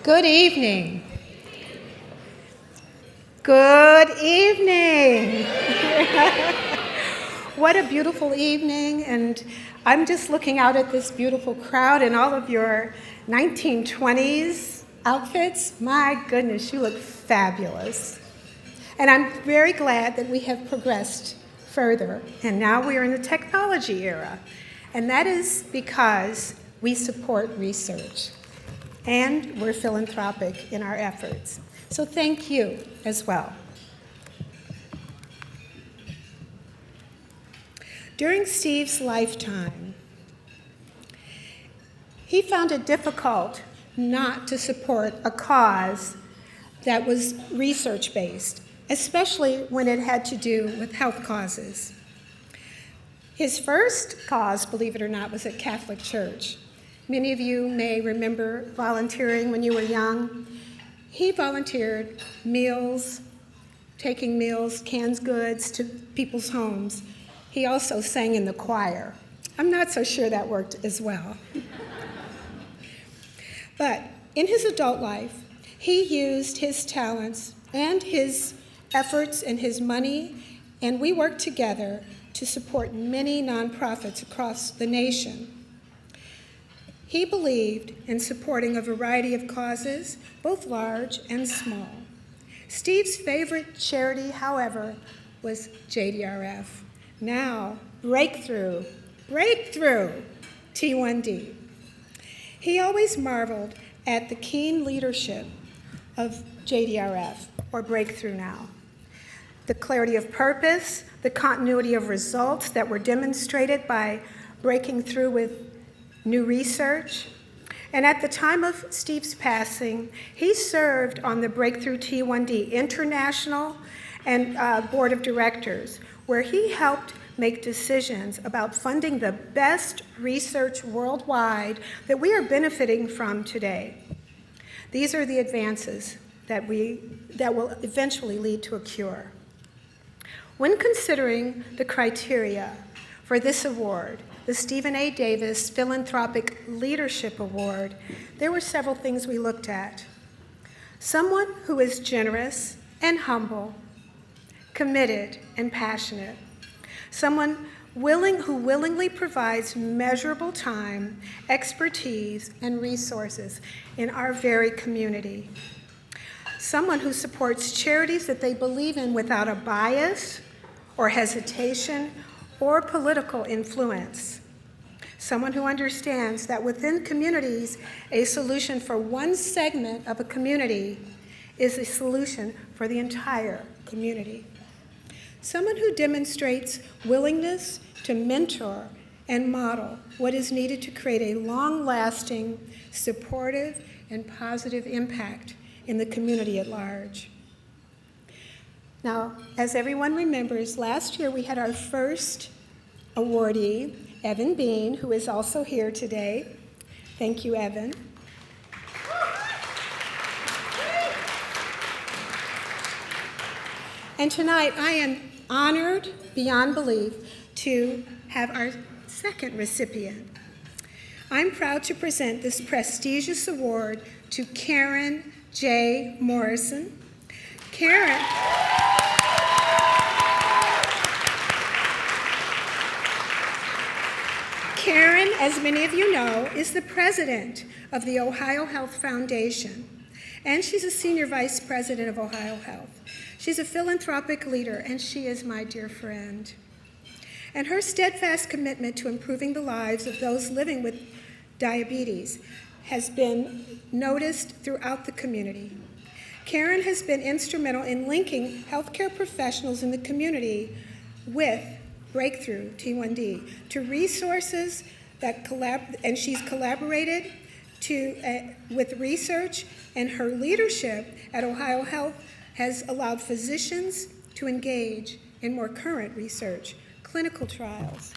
Good evening. Good evening. What a beautiful evening, and I'm just looking out at this beautiful crowd and all of your 1920s outfits. My goodness, you look fabulous. And I'm very glad that we have progressed further, and now we are in the technology era. And that is because we support research, and we're philanthropic in our efforts. So thank you as well. During Steve's lifetime, he found it difficult not to support a cause that was research-based, especially when it had to do with health causes. His first cause, believe it or not, was at Catholic Church. Many of you may remember volunteering when you were young. He volunteered meals, taking meals, canned goods to people's homes. He also sang in the choir. I'm not so sure that worked as well. But in his adult life, he used his talents and his efforts and his money, and we worked together to support many nonprofits across the nation. He believed in supporting a variety of causes, both large and small. Steve's favorite charity, however, was JDRF. Now, Breakthrough T1D. He always marveled at the keen leadership of JDRF, or Breakthrough Now. The clarity of purpose, the continuity of results that were demonstrated by breaking through with new research. And at the time of Steve's passing, he served on the Breakthrough T1D International and Board of Directors, where he helped make decisions about funding the best research worldwide that we are benefiting from today. These are the advances that will eventually lead to a cure. When considering the criteria for this award, the Stephen A. Davis Philanthropic Leadership Award, there were several things we looked at. Someone who is generous and humble, committed and passionate. Someone who willingly provides measurable time, expertise, and resources in our very community. Someone who supports charities that they believe in without a bias or hesitation or political influence. Someone who understands that within communities, a solution for one segment of a community is a solution for the entire community. Someone who demonstrates willingness to mentor and model what is needed to create a long-lasting, supportive, and positive impact in the community at large. Now, as everyone remembers, last year we had our first awardee, Evan Bean, who is also here today. Thank you, Evan. And tonight I am honored beyond belief to have our second recipient. I'm proud to present this prestigious award to Karen J. Morrison. Karen Karen, as many of you know, is the president of the Ohio Health Foundation, and she's a senior vice president of Ohio Health. She's a philanthropic leader, and she is my dear friend. And her steadfast commitment to improving the lives of those living with diabetes has been noticed throughout the community. Karen has been instrumental in linking healthcare professionals in the community with Breakthrough T1D to resources that and she's collaborated with research, and her leadership at Ohio Health has allowed physicians to engage in more current research, clinical trials,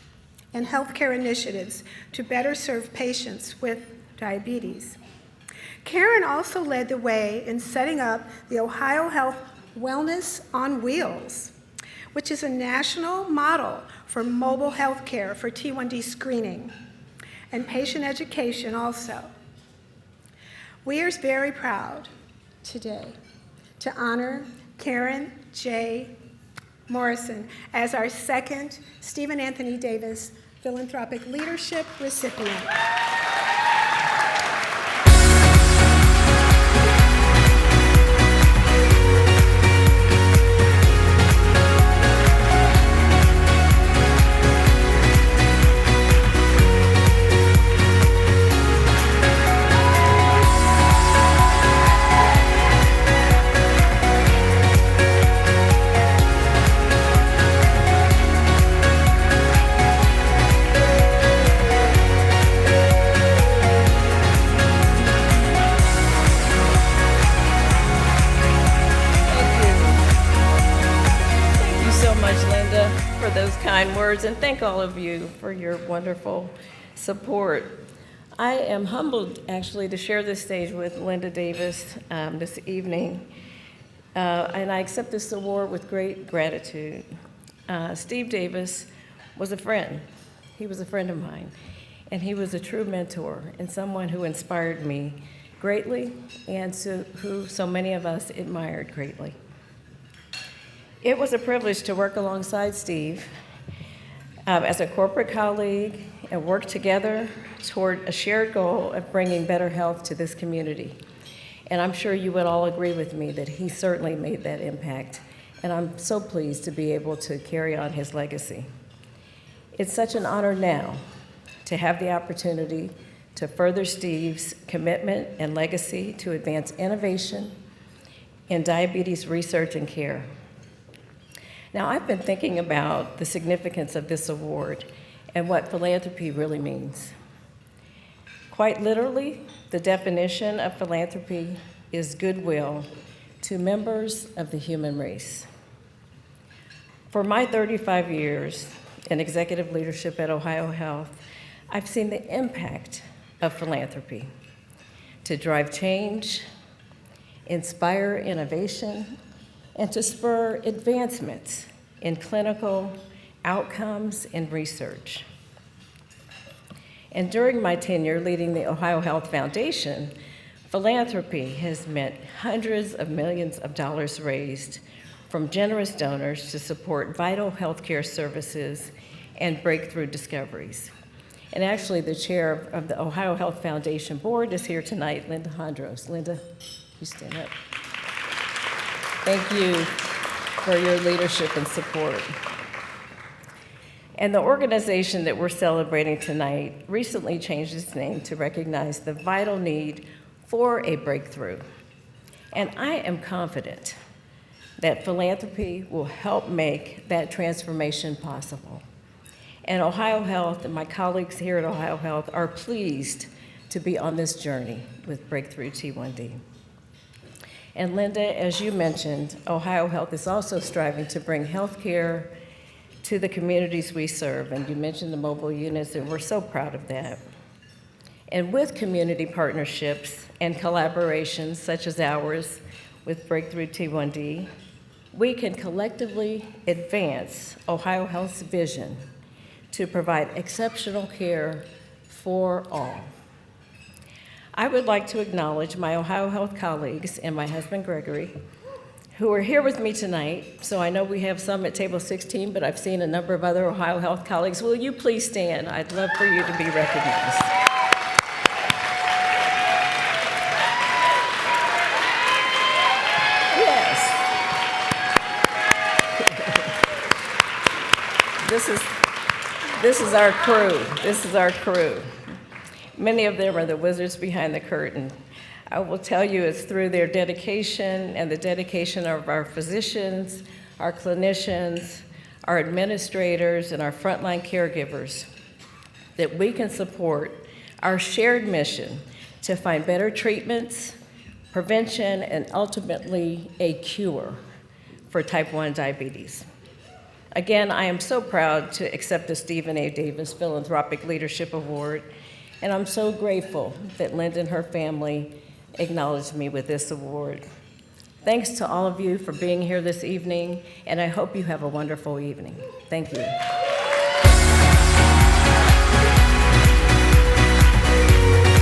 and healthcare initiatives to better serve patients with diabetes. Karen also led the way in setting up the Ohio Health Wellness on Wheels, which is a national model for mobile health care for T1D screening and patient education also. We are very proud today to honor Karen J. Morrison as our second Stephen Anthony Davis Philanthropic Leadership recipient. Those kind words, and thank all of you for your wonderful support. I am humbled, actually, to share this stage with Linda Davis this evening, and I accept this award with great gratitude. Steve Davis was a friend. He was a friend of mine, and he was a true mentor and someone who inspired me greatly and who so many of us admired greatly. It was a privilege to work alongside Steve as a corporate colleague and work together toward a shared goal of bringing better health to this community. And I'm sure you would all agree with me that he certainly made that impact. And I'm so pleased to be able to carry on his legacy. It's such an honor now to have the opportunity to further Steve's commitment and legacy to advance innovation in diabetes research and care. Now, I've been thinking about the significance of this award and what philanthropy really means. Quite literally, the definition of philanthropy is goodwill to members of the human race. For my 35 years in executive leadership at Ohio Health, I've seen the impact of philanthropy to drive change, inspire innovation, and to spur advancements in clinical outcomes and research. And during my tenure leading the Ohio Health Foundation, philanthropy has meant hundreds of millions of dollars raised from generous donors to support vital healthcare services and breakthrough discoveries. And actually, the chair of the Ohio Health Foundation board is here tonight, Linda Hondros. Linda, you stand up. Thank you for your leadership and support. And the organization that we're celebrating tonight recently changed its name to recognize the vital need for a breakthrough. And I am confident that philanthropy will help make that transformation possible. And Ohio Health and my colleagues here at Ohio Health are pleased to be on this journey with Breakthrough T1D. And Linda, as you mentioned, Ohio Health is also striving to bring health care to the communities we serve. And you mentioned the mobile units, and we're so proud of that. And with community partnerships and collaborations such as ours with Breakthrough T1D, we can collectively advance Ohio Health's vision to provide exceptional care for all. I would like to acknowledge my Ohio Health colleagues and my husband, Gregory, who are here with me tonight. So I know we have some at table 16, but I've seen a number of other Ohio Health colleagues. Will you please stand? I'd love for you to be recognized. Yes. This is our crew. This is our crew. Many of them are the wizards behind the curtain. I will tell you it's through their dedication and the dedication of our physicians, our clinicians, our administrators, and our frontline caregivers that we can support our shared mission to find better treatments, prevention, and ultimately a cure for type 1 diabetes. Again, I am so proud to accept the Stephen A. Davis Philanthropic Leadership Award, and I'm so grateful that Linda and her family acknowledged me with this award. Thanks to all of you for being here this evening, and I hope you have a wonderful evening. Thank you.